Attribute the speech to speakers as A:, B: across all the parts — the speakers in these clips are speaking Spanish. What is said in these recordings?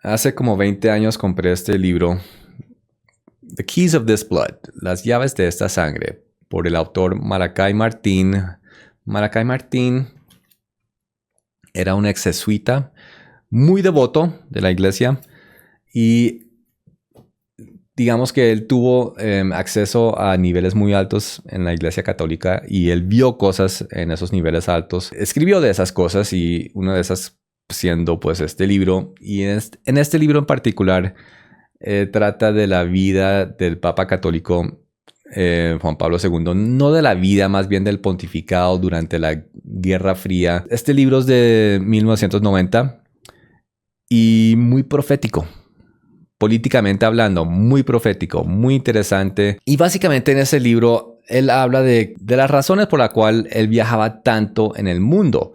A: Hace como 20 años compré este libro, The Keys of This Blood, Las llaves de esta sangre, por el autor Malachi Martín. Malachi Martín era un ex jesuita muy devoto de la iglesia y digamos que él tuvo acceso a niveles muy altos en la iglesia católica y él vio cosas en esos niveles altos. Escribió de esas cosas y una de esas siendo pues este libro. Y en este libro en particular trata de la vida del Papa católico Juan Pablo II, no de la vida, más bien del pontificado durante la Guerra Fría. Este libro es de 1990 y muy profético. Políticamente hablando, muy profético, muy interesante. Y básicamente en ese libro él habla de las razones por las cuales él viajaba tanto en el mundo.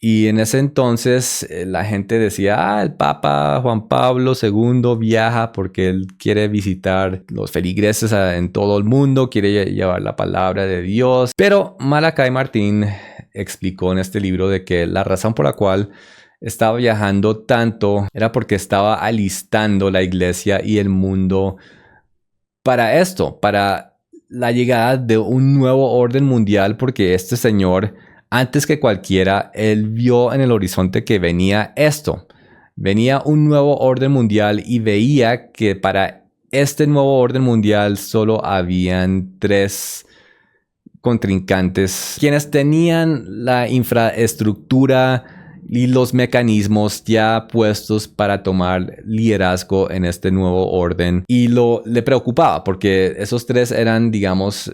A: Y en ese entonces la gente decía, el Papa Juan Pablo II viaja porque él quiere visitar los feligreses en todo el mundo, quiere llevar la palabra de Dios. Pero Malachi Martín explicó en este libro de que la razón por la cual estaba viajando tanto era porque estaba alistando la iglesia y el mundo para esto, para la llegada de un nuevo orden mundial, porque este señor, antes que cualquiera, él vio en el horizonte que venía esto. Venía un nuevo orden mundial y veía que para este nuevo orden mundial solo habían tres contrincantes quienes tenían la infraestructura y los mecanismos ya puestos para tomar liderazgo en este nuevo orden. Y le preocupaba porque esos tres eran, digamos,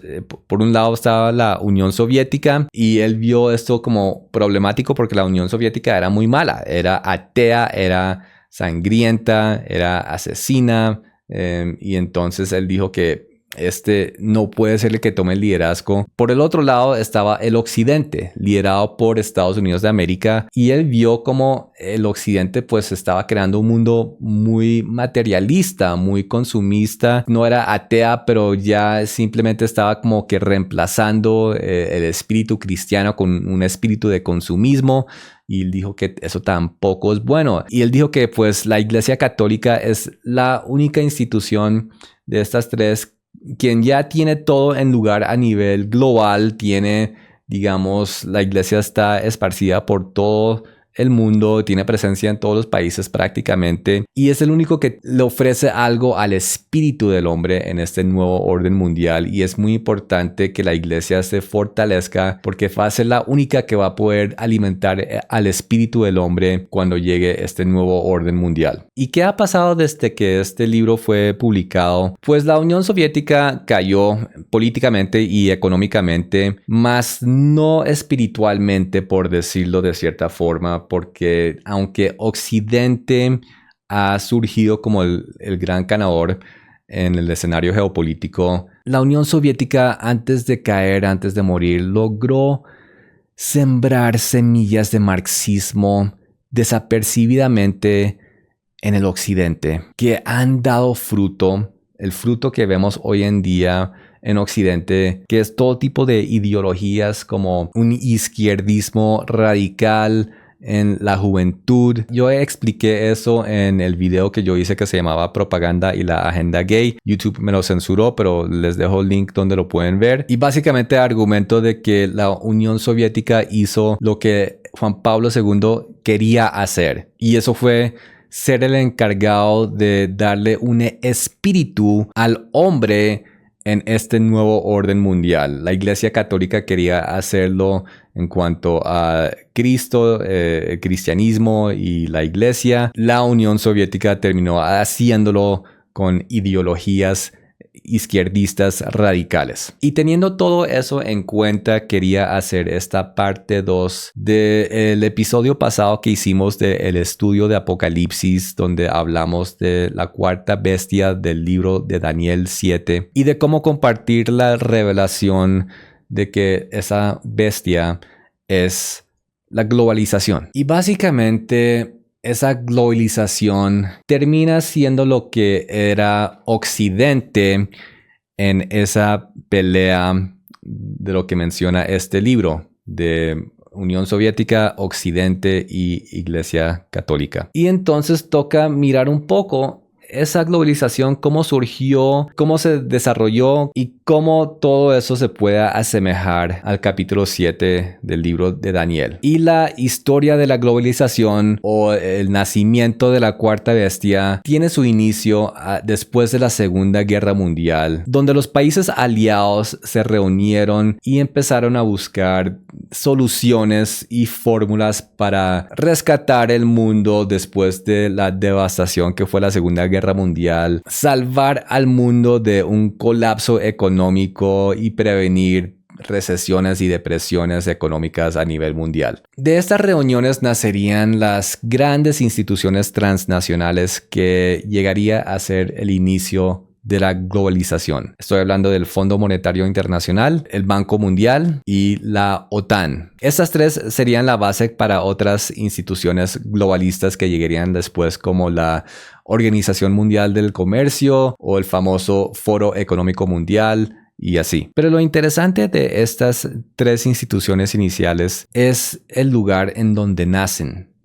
A: por un lado estaba la Unión Soviética y él vio esto como problemático porque la Unión Soviética era muy mala, era atea, era sangrienta, era asesina, y entonces él dijo que este no puede ser el que tome el liderazgo. Por el otro lado estaba el occidente, liderado por Estados Unidos de América, y él vio como el occidente pues estaba creando un mundo muy materialista, muy consumista. No era atea, pero ya simplemente estaba como que reemplazando el espíritu cristiano con un espíritu de consumismo. Y él dijo que eso tampoco es bueno. Y él dijo que pues la Iglesia Católica es la única institución de estas tres quien ya tiene todo en lugar a nivel global, tiene, digamos, la iglesia está esparcida por todo el mundo, tiene presencia en todos los países prácticamente y es el único que le ofrece algo al espíritu del hombre en este nuevo orden mundial. Y es muy importante que la iglesia se fortalezca porque va a ser la única que va a poder alimentar al espíritu del hombre cuando llegue este nuevo orden mundial. ¿Y qué ha pasado desde que este libro fue publicado? Pues la Unión Soviética cayó políticamente y económicamente, más no espiritualmente, por decirlo de cierta forma, porque aunque Occidente ha surgido como el gran ganador en el escenario geopolítico, la Unión Soviética antes de caer, antes de morir, logró sembrar semillas de marxismo desapercibidamente en el occidente, que han dado fruto, el fruto que vemos hoy en día en occidente, que es todo tipo de ideologías como un izquierdismo radical en la juventud. Yo expliqué eso en el video que yo hice que se llamaba Propaganda y la Agenda Gay. YouTube me lo censuró, pero les dejo el link donde lo pueden ver. Y básicamente argumento de que la Unión Soviética hizo lo que Juan Pablo II quería hacer. Y eso fue ser el encargado de darle un espíritu al hombre en este nuevo orden mundial. La Iglesia Católica quería hacerlo en cuanto a Cristo, cristianismo y la Iglesia. La Unión Soviética terminó haciéndolo con ideologías izquierdistas radicales. Y teniendo todo eso en cuenta, quería hacer esta parte 2 del episodio pasado que hicimos del estudio de Apocalipsis, donde hablamos de la cuarta bestia del libro de Daniel 7 y de cómo compartir la revelación de que esa bestia es la globalización. Y básicamente esa globalización termina siendo lo que era Occidente en esa pelea de lo que menciona este libro de Unión Soviética, Occidente y Iglesia Católica. Y entonces toca mirar un poco esa globalización, cómo surgió, cómo se desarrolló y cómo todo eso se puede asemejar al capítulo 7 del libro de Daniel. Y la historia de la globalización o el nacimiento de la cuarta bestia tiene su inicio después de la Segunda Guerra Mundial, donde los países aliados se reunieron y empezaron a buscar soluciones y fórmulas para rescatar el mundo después de la devastación que fue la Segunda Guerra Mundial, salvar al mundo de un colapso económico y prevenir recesiones y depresiones económicas a nivel mundial. De estas reuniones nacerían las grandes instituciones transnacionales que llegaría a ser el inicio de la globalización. Estoy hablando del Fondo Monetario Internacional, el Banco Mundial y la OTAN. Estas tres serían la base para otras instituciones globalistas que llegarían después, como la Organización Mundial del Comercio o el famoso Foro Económico Mundial y así. Pero lo interesante de estas tres instituciones iniciales es el lugar en donde nacen,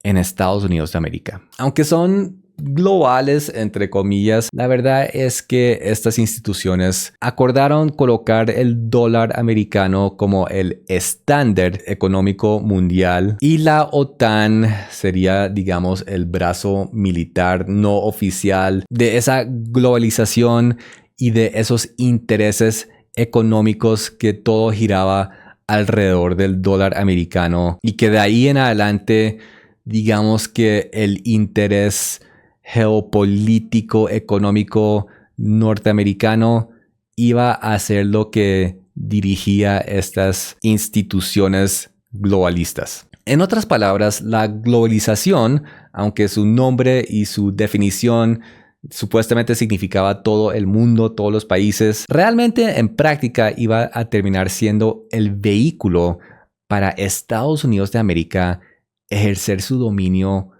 A: en Estados Unidos de América. Aunque son globales, entre comillas, la verdad es que estas instituciones acordaron colocar el dólar americano como el estándar económico mundial y la OTAN sería, digamos, el brazo militar no oficial de esa globalización y de esos intereses económicos que todo giraba alrededor del dólar americano y que de ahí en adelante, digamos que el interés geopolítico, económico norteamericano iba a ser lo que dirigía estas instituciones globalistas. En otras palabras, la globalización, aunque su nombre y su definición supuestamente significaba todo el mundo, todos los países, realmente en práctica iba a terminar siendo el vehículo para Estados Unidos de América ejercer su dominio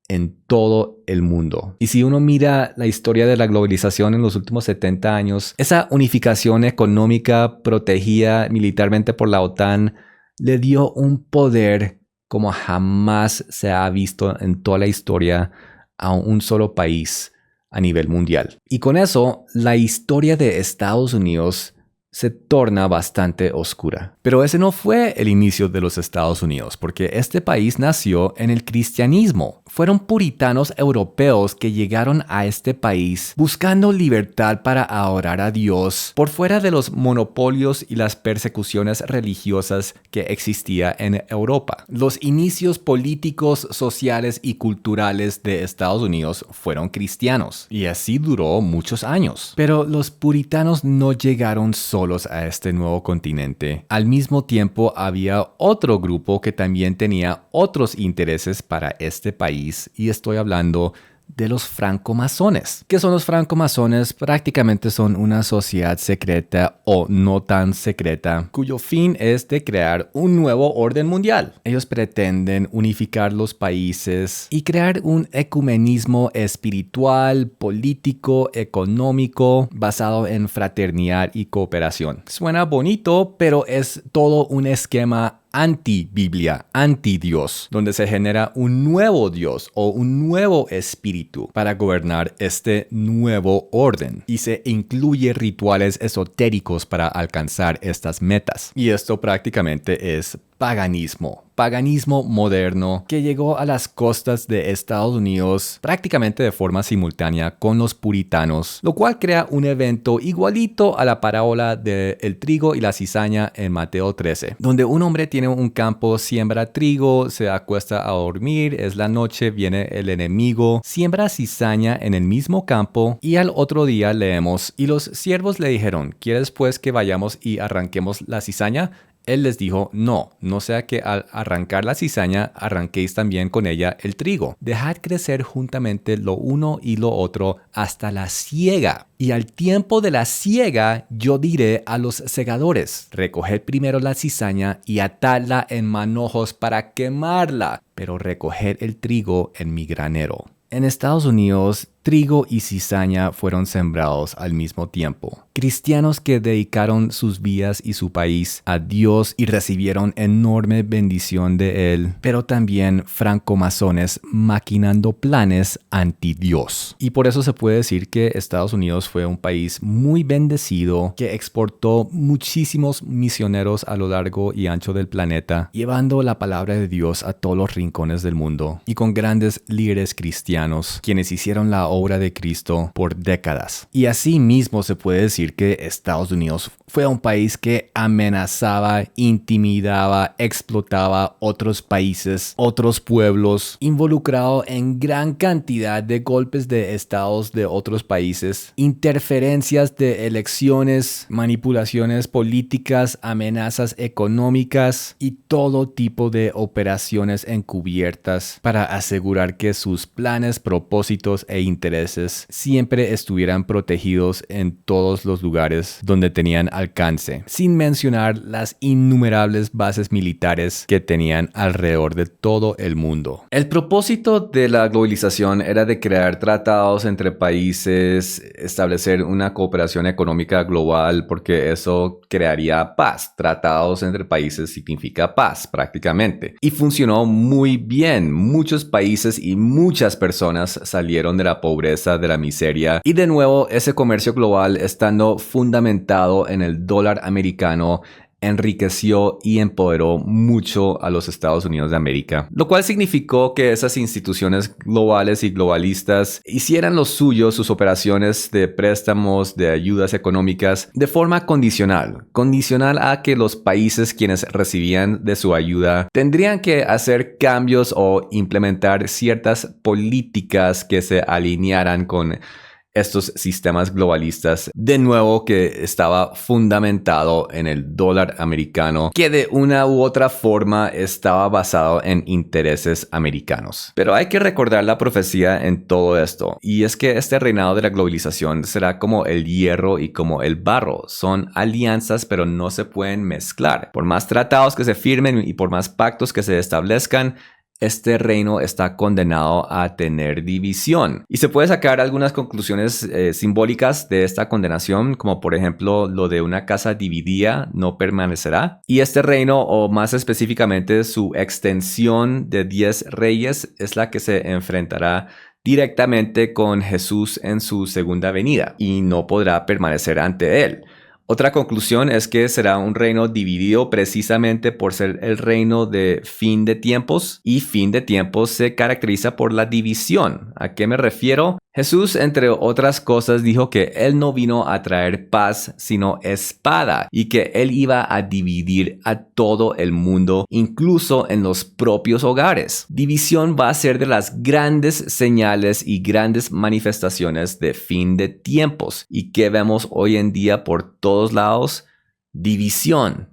A: en todo el mundo. Y si uno mira la historia de la globalización en los últimos 70 años, esa unificación económica protegida militarmente por la OTAN le dio un poder como jamás se ha visto en toda la historia a un solo país a nivel mundial. Y con eso, la historia de Estados Unidos se torna bastante oscura. Pero ese no fue el inicio de los Estados Unidos, porque este país nació en el cristianismo. Fueron puritanos europeos que llegaron a este país buscando libertad para adorar a Dios por fuera de los monopolios y las persecuciones religiosas que existía en Europa. Los inicios políticos, sociales y culturales de Estados Unidos fueron cristianos, y así duró muchos años. Pero los puritanos no llegaron solos a este nuevo continente. Al mismo tiempo había otro grupo que también tenía otros intereses para este país, y estoy hablando de los francomasones. ¿Qué son los francomasones? Prácticamente son una sociedad secreta o no tan secreta, cuyo fin es de crear un nuevo orden mundial. Ellos pretenden unificar los países y crear un ecumenismo espiritual, político, económico, basado en fraternidad y cooperación. Suena bonito, pero es todo un esquema anti-Biblia, anti-Dios, donde se genera un nuevo Dios o un nuevo espíritu para gobernar este nuevo orden, y se incluye rituales esotéricos para alcanzar estas metas. Y esto prácticamente es paganismo moderno que llegó a las costas de Estados Unidos prácticamente de forma simultánea con los puritanos, lo cual crea un evento igualito a la parábola del trigo y la cizaña en Mateo 13, donde un hombre tiene un campo, siembra trigo, se acuesta a dormir, es la noche, viene el enemigo, siembra cizaña en el mismo campo, y al otro día leemos: y los siervos le dijeron: ¿quieres pues que vayamos y arranquemos la cizaña? Él les dijo: no sea que al arrancar la cizaña arranquéis también con ella el trigo. Dejad crecer juntamente lo uno y lo otro hasta la siega. Y al tiempo de la siega yo diré a los segadores: recoged primero la cizaña y atadla en manojos para quemarla, pero recoged el trigo en mi granero. En Estados Unidos trigo y cizaña fueron sembrados al mismo tiempo. Cristianos que dedicaron sus vidas y su país a Dios y recibieron enorme bendición de Él, pero también francomasones maquinando planes anti-Dios. Y por eso se puede decir que Estados Unidos fue un país muy bendecido que exportó muchísimos misioneros a lo largo y ancho del planeta, llevando la palabra de Dios a todos los rincones del mundo, y con grandes líderes cristianos quienes hicieron la obra de Cristo por décadas. Y así mismo se puede decir que Estados Unidos fue un país que amenazaba, intimidaba, explotaba otros países, otros pueblos, involucrado en gran cantidad de golpes de estados de otros países, interferencias de elecciones, manipulaciones políticas, amenazas económicas y todo tipo de operaciones encubiertas para asegurar que sus planes, propósitos e intereses siempre estuvieran protegidos en todos los lugares donde tenían alcance, sin mencionar las innumerables bases militares que tenían alrededor de todo el mundo. El propósito de la globalización era de crear tratados entre países, establecer una cooperación económica global, porque eso crearía paz. Tratados entre países significa paz, prácticamente. Y funcionó muy bien. Muchos países y muchas personas salieron de la pobreza, de la miseria. Y de nuevo, ese comercio global, estando fundamentado en el dólar americano, enriqueció y empoderó mucho a los Estados Unidos de América, lo cual significó que esas instituciones globales y globalistas hicieran lo suyo, sus operaciones de préstamos, de ayudas económicas, de forma condicional a que los países quienes recibían de su ayuda tendrían que hacer cambios o implementar ciertas políticas que se alinearan con estos sistemas globalistas, de nuevo que estaba fundamentado en el dólar americano, que de una u otra forma estaba basado en intereses americanos. Pero hay que recordar la profecía en todo esto, y es que este reinado de la globalización será como el hierro y como el barro. Son alianzas, pero no se pueden mezclar. Por más tratados que se firmen y por más pactos que se establezcan, este reino está condenado a tener división. Y se puede sacar algunas conclusiones simbólicas de esta condenación, como por ejemplo lo de una casa dividida no permanecerá. Y este reino, o más específicamente su extensión de 10 reyes, es la que se enfrentará directamente con Jesús en su segunda venida y no podrá permanecer ante él. Otra conclusión es que será un reino dividido precisamente por ser el reino de fin de tiempos, y fin de tiempos se caracteriza por la división. ¿A qué me refiero? Jesús, entre otras cosas, dijo que Él no vino a traer paz, sino espada, y que Él iba a dividir a todo el mundo, incluso en los propios hogares. División va a ser de las grandes señales y grandes manifestaciones de fin de tiempos. ¿Y qué vemos hoy en día por todos lados? División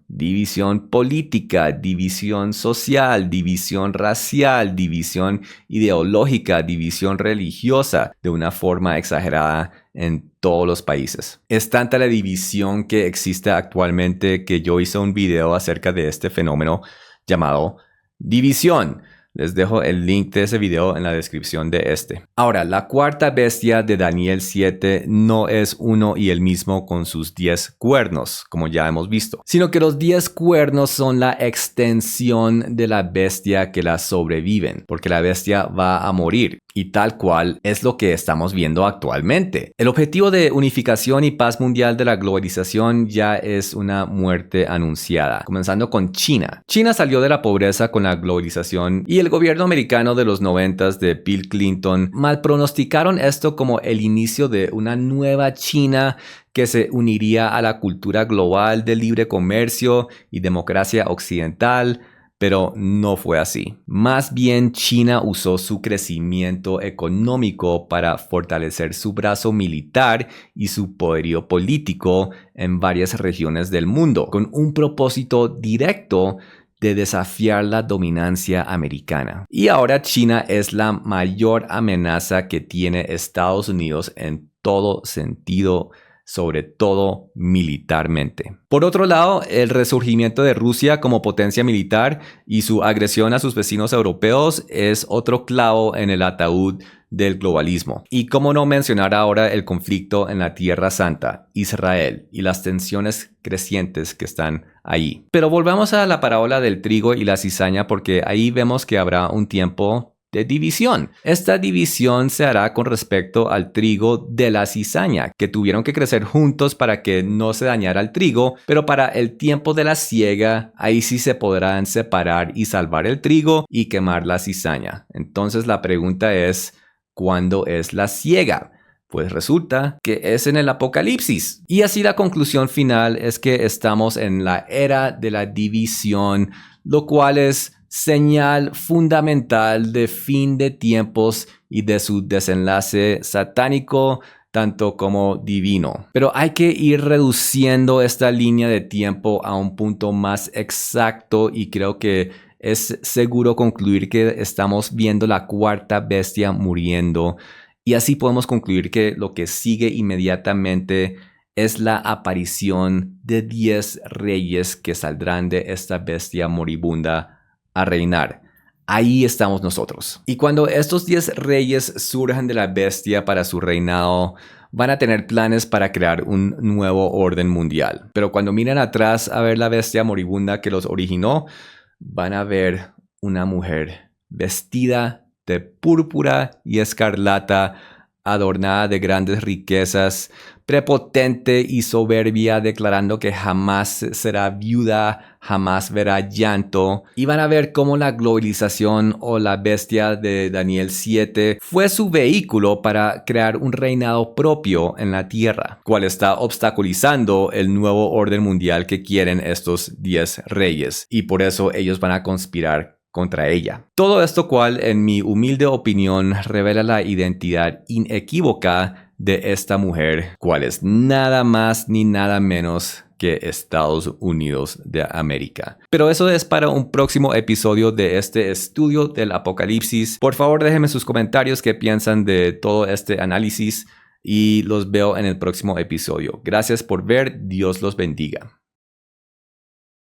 A: política, división social, división racial, división ideológica, división religiosa, de una forma exagerada en todos los países. Es tanta la división que existe actualmente que yo hice un video acerca de este fenómeno llamado división. Les dejo el link de ese video en la descripción de este. Ahora, la cuarta bestia de Daniel 7 no es uno y el mismo con sus 10 cuernos, como ya hemos visto, sino que los 10 cuernos son la extensión de la bestia que la sobreviven, porque la bestia va a morir. Y tal cual es lo que estamos viendo actualmente. El objetivo de unificación y paz mundial de la globalización ya es una muerte anunciada, comenzando con China. China salió de la pobreza con la globalización, y el gobierno americano de los 90s de Bill Clinton mal pronosticaron esto como el inicio de una nueva China que se uniría a la cultura global de libre comercio y democracia occidental. Pero no fue así. Más bien, China usó su crecimiento económico para fortalecer su brazo militar y su poderío político en varias regiones del mundo, con un propósito directo de desafiar la dominancia americana. Y ahora China es la mayor amenaza que tiene Estados Unidos en todo sentido sobre todo militarmente. Por otro lado, el resurgimiento de Rusia como potencia militar y su agresión a sus vecinos europeos es otro clavo en el ataúd del globalismo. Y cómo no mencionar ahora el conflicto en la Tierra Santa, Israel, y las tensiones crecientes que están ahí. Pero volvamos a la parábola del trigo y la cizaña, porque ahí vemos que habrá un tiempo de división. Esta división se hará con respecto al trigo de la cizaña, que tuvieron que crecer juntos para que no se dañara el trigo, pero para el tiempo de la siega, ahí sí se podrán separar y salvar el trigo y quemar la cizaña. Entonces la pregunta es, ¿cuándo es la siega? Pues resulta que es en el Apocalipsis. Y así la conclusión final es que estamos en la era de la división, lo cual es señal fundamental de fin de tiempos y de su desenlace satánico, tanto como divino. Pero hay que ir reduciendo esta línea de tiempo a un punto más exacto y creo que es seguro concluir que estamos viendo la cuarta bestia muriendo y así podemos concluir que lo que sigue inmediatamente es la aparición de 10 reyes que saldrán de esta bestia moribunda a reinar. Ahí estamos nosotros. Y cuando estos 10 reyes surjan de la bestia para su reinado, van a tener planes para crear un nuevo orden mundial. Pero cuando miren atrás a ver la bestia moribunda que los originó, van a ver una mujer vestida de púrpura y escarlata, adornada de grandes riquezas, prepotente y soberbia, declarando que jamás será viuda, jamás verá llanto. Y van a ver cómo la globalización o la bestia de Daniel 7 fue su vehículo para crear un reinado propio en la tierra, cual está obstaculizando el nuevo orden mundial que quieren estos 10 reyes. Y por eso ellos van a conspirar contra ella. Todo esto cual, en mi humilde opinión, revela la identidad inequívoca de esta mujer, cual es nada más ni nada menos que Estados Unidos de América. Pero eso es para un próximo episodio de este estudio del Apocalipsis. Por favor, déjenme sus comentarios qué piensan de todo este análisis y los veo en el próximo episodio. Gracias por ver. Dios los bendiga.